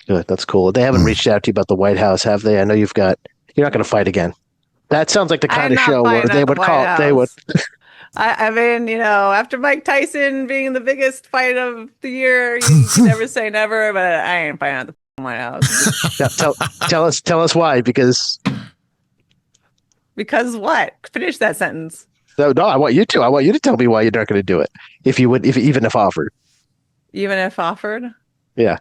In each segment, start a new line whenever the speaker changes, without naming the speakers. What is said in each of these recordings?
Good. That's cool. They haven't reached out to you about the White House, have they? I know you're not going to fight again. That sounds like the kind
I'm
of
not
show where
fighting
they
at the
would
White
call, they would,
House. I mean, after Mike Tyson being the biggest fight of the year, you can never say never, but I ain't fighting at the White House.
tell us why, because,
Because what? Finish that sentence.
no, I want you to tell me why you're not going to do it. If you would, even if offered.
Even if offered,
Yeah.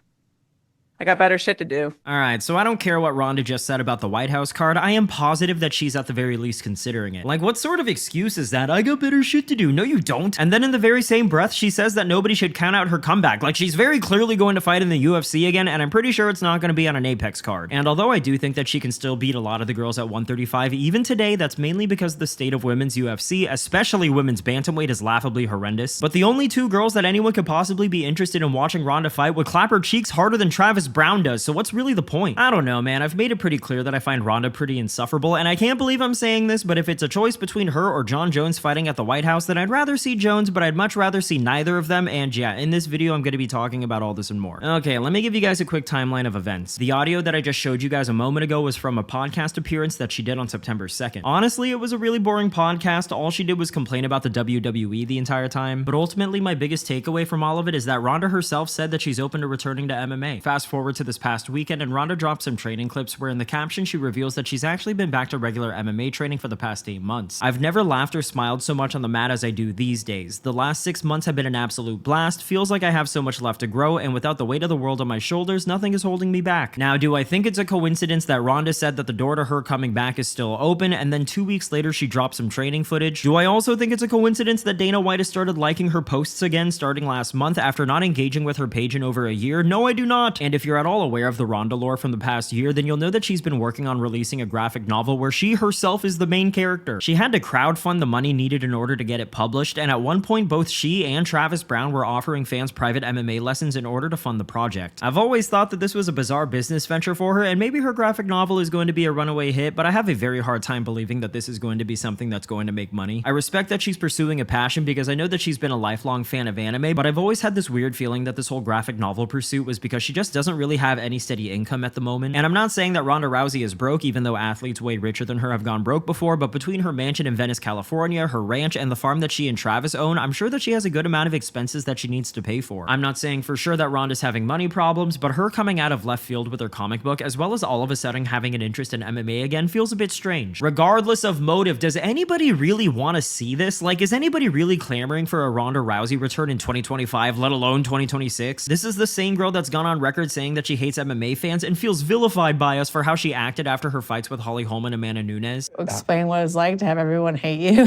I got better shit to do.
All right, so I don't care what Ronda just said about the White House card. I am positive that she's at the very least considering it. Like, what sort of excuse is that? I got better shit to do. No, you don't. And then in the very same breath, she says that nobody should count out her comeback. Like, she's very clearly going to fight in the UFC again, and I'm pretty sure it's not going to be on an Apex card. And although I do think that she can still beat a lot of the girls at 135, even today, that's mainly because the state of women's UFC, especially women's bantamweight, is laughably horrendous. But the only two girls that anyone could possibly be interested in watching Ronda fight would clap her cheeks harder than Travis Brown does, so what's really the point? I don't know, man. I've made it pretty clear that I find Ronda pretty insufferable, and I can't believe I'm saying this, but if it's a choice between her or Jon Jones fighting at the White House, then I'd rather see Jones, but I'd much rather see neither of them, and yeah, in this video, I'm going to be talking about all this and more. Okay, let me give you guys a quick timeline of events. The audio that I just showed you guys a moment ago was from a podcast appearance that she did on September 2nd. Honestly, it was a really boring podcast. All she did was complain about the WWE the entire time, but ultimately, my biggest takeaway from all of it is that Ronda herself said that she's open to returning to MMA. Fast forward to this past weekend, and Ronda dropped some training clips where in the caption she reveals that she's actually been back to regular MMA training for the past 8 months. I've never laughed or smiled so much on the mat as I do these days. The last 6 months have been an absolute blast, feels like I have so much left to grow, and without the weight of the world on my shoulders, nothing is holding me back. Now, do I think it's a coincidence that Ronda said that the door to her coming back is still open, and then 2 weeks later she dropped some training footage? Do I also think it's a coincidence that Dana White has started liking her posts again starting last month after not engaging with her page in over a year? No, I do not. And if you're at all aware of the Ronda lore from the past year, then you'll know that she's been working on releasing a graphic novel where she herself is the main character. She had to crowdfund the money needed in order to get it published, and at one point both she and Travis Brown were offering fans private MMA lessons in order to fund the project. I've always thought that this was a bizarre business venture for her, and maybe her graphic novel is going to be a runaway hit, but I have a very hard time believing that this is going to be something that's going to make money. I respect that she's pursuing a passion because I know that she's been a lifelong fan of anime, but I've always had this weird feeling that this whole graphic novel pursuit was because she just doesn't really have any steady income at the moment. And I'm not saying that Ronda Rousey is broke, even though athletes way richer than her have gone broke before, but between her mansion in Venice, California, her ranch, and the farm that she and Travis own, I'm sure that she has a good amount of expenses that she needs to pay for. I'm not saying for sure that Ronda's having money problems, but her coming out of left field with her comic book, as well as all of a sudden having an interest in MMA again, feels a bit strange. Regardless of motive, does anybody really want to see this? Like, is anybody really clamoring for a Ronda Rousey return in 2025, let alone 2026? This is the same girl that's gone on record saying that she hates MMA fans and feels vilified by us for how she acted after her fights with Holly Holm and Amanda Nunes.
Explain what it's like to have everyone hate you.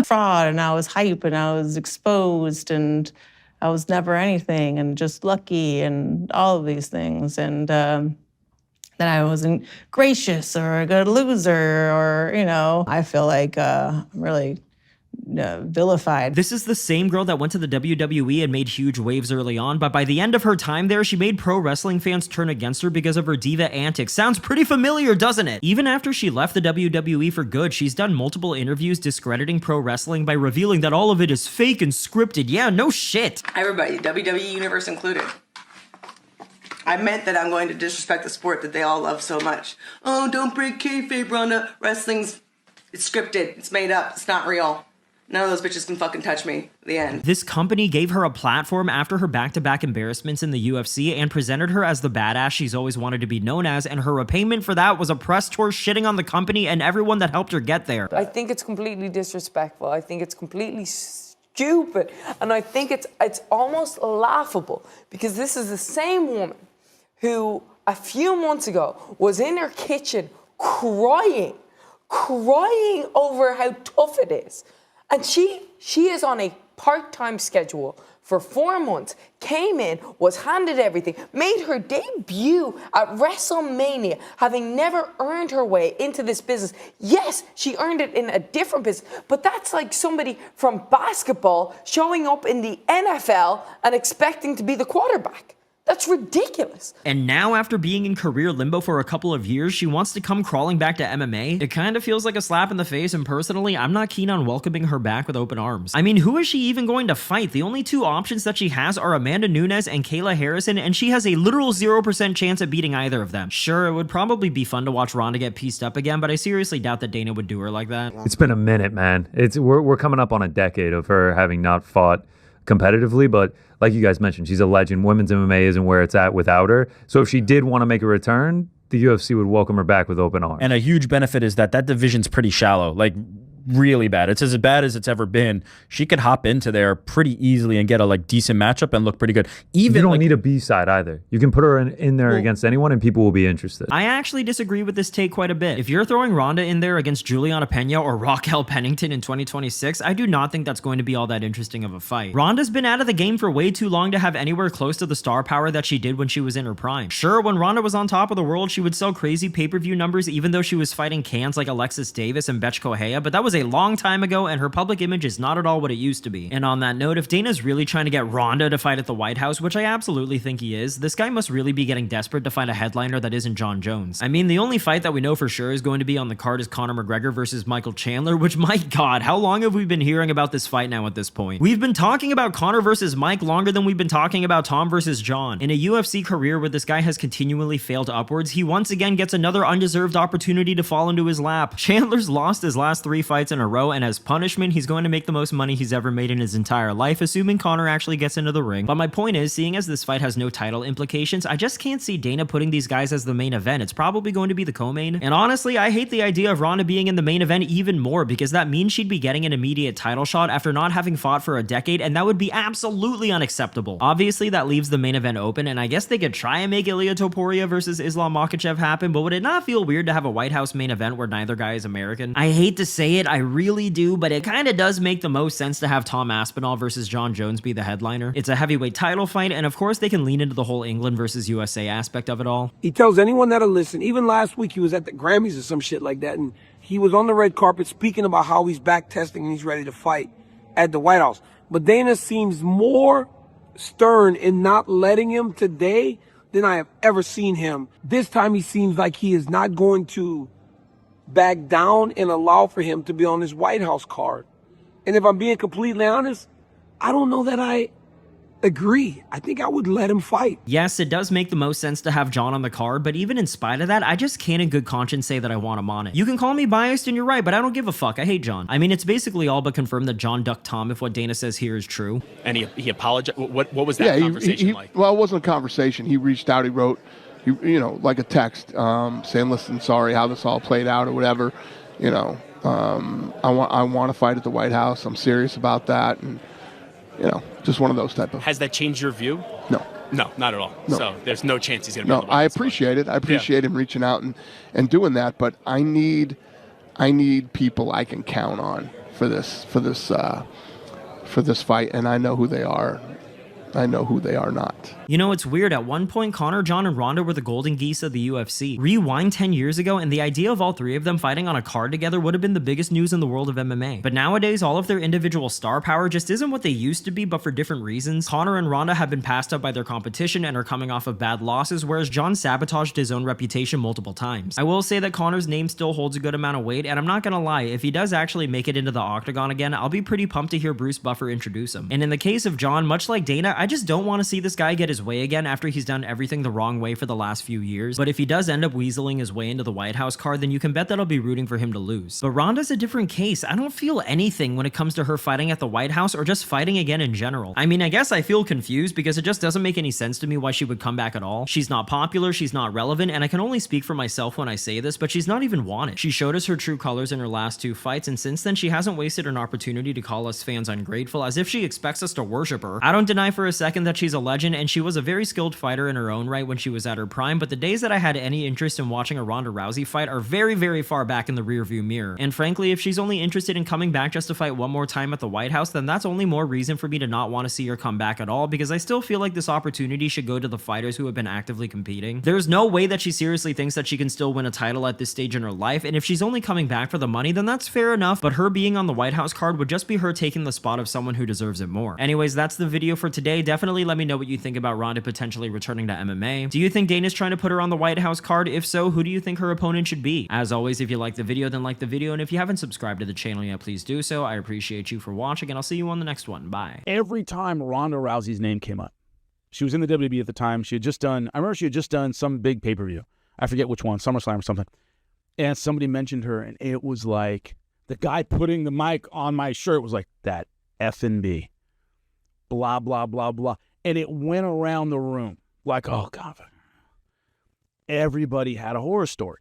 Fraud, and I was hype, and I was exposed, and I was never anything, and just lucky, and all of these things, and that I wasn't gracious or a good loser, or, I feel like I'm really vilified.
This is the same girl that went to the WWE and made huge waves early on, but by the end of her time there, she made pro wrestling fans turn against her because of her diva antics. Sounds pretty familiar, doesn't it? Even after she left the WWE for good, she's done multiple interviews discrediting pro wrestling by revealing that all of it is fake and scripted. Yeah, no shit.
Everybody, WWE Universe included. I meant that I'm going to disrespect the sport that they all love so much. Oh, don't break kayfabe, Ronda. Wrestling's, it's scripted. It's made up. It's not real. None of those bitches can fucking touch me. The end.
This company gave her a platform after her back-to-back embarrassments in the UFC and presented her as the badass she's always wanted to be known as, and her repayment for that was a press tour shitting on the company and everyone that helped her get there.
I think it's completely disrespectful. I think it's completely stupid. And I think it's almost laughable because this is the same woman who a few months ago was in her kitchen crying over how tough it is. And she is on a part-time schedule for 4 months, came in, was handed everything, made her debut at WrestleMania, having never earned her way into this business. Yes, she earned it in a different business, but that's like somebody from basketball showing up in the NFL and expecting to be the quarterback. That's ridiculous.
And now, after being in career limbo for a couple of years, she wants to come crawling back to MMA. It kind of feels like a slap in the face, and personally, I'm not keen on welcoming her back with open arms. I mean, who is she even going to fight? The only two options that she has are Amanda Nunes and Kayla Harrison, and she has a literal 0% chance of beating either of them. Sure, it would probably be fun to watch Ronda get pieced up again, but I seriously doubt that Dana would do her like that.
It's been a minute, man. We're coming up on a decade of her having not fought competitively, but like you guys mentioned, she's a legend. Women's MMA isn't where it's at without her. So if she did want to make a return, the UFC would welcome her back with open arms.
And a huge benefit is that division's pretty shallow, like really bad. It's as bad as it's ever been. She could hop into there pretty easily and get a decent matchup and look pretty good. Even
you don't need a B side either. You can put her in there against anyone and people will be interested.
I actually disagree with this take quite a bit. If you're throwing Ronda in there against Juliana Pena or Raquel Pennington in 2026, I do not think that's going to be all that interesting of a fight. Ronda's been out of the game for way too long to have anywhere close to the star power that she did when she was in her prime. Sure, when Ronda was on top of the world, she would sell crazy pay-per-view numbers even though she was fighting cans like Alexis Davis and Betch Correia, but that was a long time ago and her public image is not at all what it used to be. And on that note, if Dana's really trying to get Ronda to fight at the White House, which I absolutely think he is, this guy must really be getting desperate to find a headliner that isn't Jon Jones. I mean, the only fight that we know for sure is going to be on the card is Conor McGregor versus Michael Chandler, which, my god, how long have we been hearing about this fight now at this point? We've been talking about Conor versus Mike longer than we've been talking about Tom versus Jon. In a UFC career where this guy has continually failed upwards, he once again gets another undeserved opportunity to fall into his lap. Chandler's lost his last 3 fights in a row, and as punishment, he's going to make the most money he's ever made in his entire life, assuming Conor actually gets into the ring. But my point is, seeing as this fight has no title implications, I just can't see Dana putting these guys as the main event. It's probably going to be the co-main. And honestly, I hate the idea of Ronda being in the main event even more, because that means she'd be getting an immediate title shot after not having fought for a decade, and that would be absolutely unacceptable. Obviously, that leaves the main event open, and I guess they could try and make Ilia Topuria versus Islam Makhachev happen, but would it not feel weird to have a White House main event where neither guy is American? I hate to say it, I really do, but it kind of does make the most sense to have Tom Aspinall versus Jon Jones be the headliner. It's a heavyweight title fight, and of course they can lean into the whole England versus USA aspect of it all.
He tells anyone that'll listen, even last week he was at the Grammys or some shit like that, and he was on the red carpet speaking about how he's back testing and he's ready to fight at the White House. But Dana seems more stern in not letting him today than I have ever seen him. This time he seems like he is not going to back down and allow for him to be on his White House card. And if I'm being completely honest, I don't know that I agree. I think I would let him fight.
Yes, it does make the most sense to have Jon on the card, but even in spite of that, I just can't in good conscience say that I want him on it. You can call me biased and you're right, but I don't give a fuck. I hate Jon. I mean, it's basically all but confirmed that Jon ducked Tom if what Dana says here is true.
And he apologized. What was that conversation like?
Well, it wasn't a conversation. He reached out, he wrote, like a text saying, listen, sorry how this all played out or whatever. I want to fight at the White House. I'm serious about that. And, just one of those type of.
Has that changed your view?
No.
No, not at all.
No.
So there's no chance he's going to be on the White
I
House
appreciate it. I appreciate him reaching out and doing that, but I need people I can count on for this fight, and I know who they are. I know who they are not.
You know, it's weird. At one point, Conor, Jon, and Ronda were the golden geese of the UFC. Rewind 10 years ago, and the idea of all three of them fighting on a card together would have been the biggest news in the world of MMA. But nowadays, all of their individual star power just isn't what they used to be, but for different reasons. Conor and Ronda have been passed up by their competition and are coming off of bad losses, whereas Jon sabotaged his own reputation multiple times. I will say that Conor's name still holds a good amount of weight, and I'm not gonna lie, if he does actually make it into the octagon again, I'll be pretty pumped to hear Bruce Buffer introduce him. And in the case of Jon, much like Dana, I just don't want to see this guy get his way again after he's done everything the wrong way for the last few years. But if he does end up weaseling his way into the White House card, then you can bet that I'll be rooting for him to lose. But Ronda's a different case. I don't feel anything when it comes to her fighting at the White House or just fighting again in general. I mean, I guess I feel confused because it just doesn't make any sense to me why she would come back at all. She's not popular, she's not relevant, and I can only speak for myself when I say this, but she's not even wanted. She showed us her true colors in her last 2 fights, and since then she hasn't wasted an opportunity to call us fans ungrateful as if she expects us to worship her. I don't deny for a second that she's a legend, and she was a very skilled fighter in her own right when she was at her prime, but the days that I had any interest in watching a Ronda Rousey fight are very, very far back in the rearview mirror. And frankly, if she's only interested in coming back just to fight one more time at the White House, then that's only more reason for me to not want to see her come back at all, because I still feel like this opportunity should go to the fighters who have been actively competing. There's no way that she seriously thinks that she can still win a title at this stage in her life, and if she's only coming back for the money, then that's fair enough, but her being on the White House card would just be her taking the spot of someone who deserves it more. Anyways, that's the video for today. say. Definitely let me know what you think about Ronda potentially returning to MMA. Do you think Dana's trying to put her on the White House card? If so, who do you think her opponent should be? As always, if you like the video, then like the video, and if you haven't subscribed to the channel yet, please do so. I appreciate you for watching, and I'll see you on the next one. Bye.
Every time Ronda Rousey's name came up, she was in the WWE at the time. I remember she had just done some big pay-per-view. I forget which one, SummerSlam or something. And somebody mentioned her, and it was like, the guy putting the mic on my shirt was like, that F&B. Blah, blah, blah, blah. And it went around the room like, oh, God. Everybody had a horror story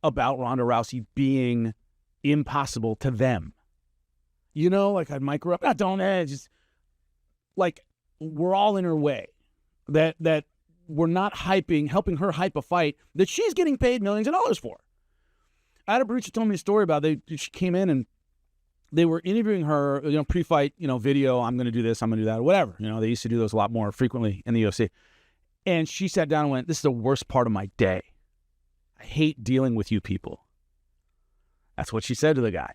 about Ronda Rousey being impossible to them. You know, like I'd mic her up. Just like we're all in her way. That we're not helping her hype a fight that she's getting paid millions of dollars for. Ada Barucha told me a story about she came in and they were interviewing her, pre-fight, video. I'm going to do this, I'm going to do that, or whatever. They used to do those a lot more frequently in the UFC. And she sat down and went, "This is the worst part of my day. I hate dealing with you people." That's what she said to the guy.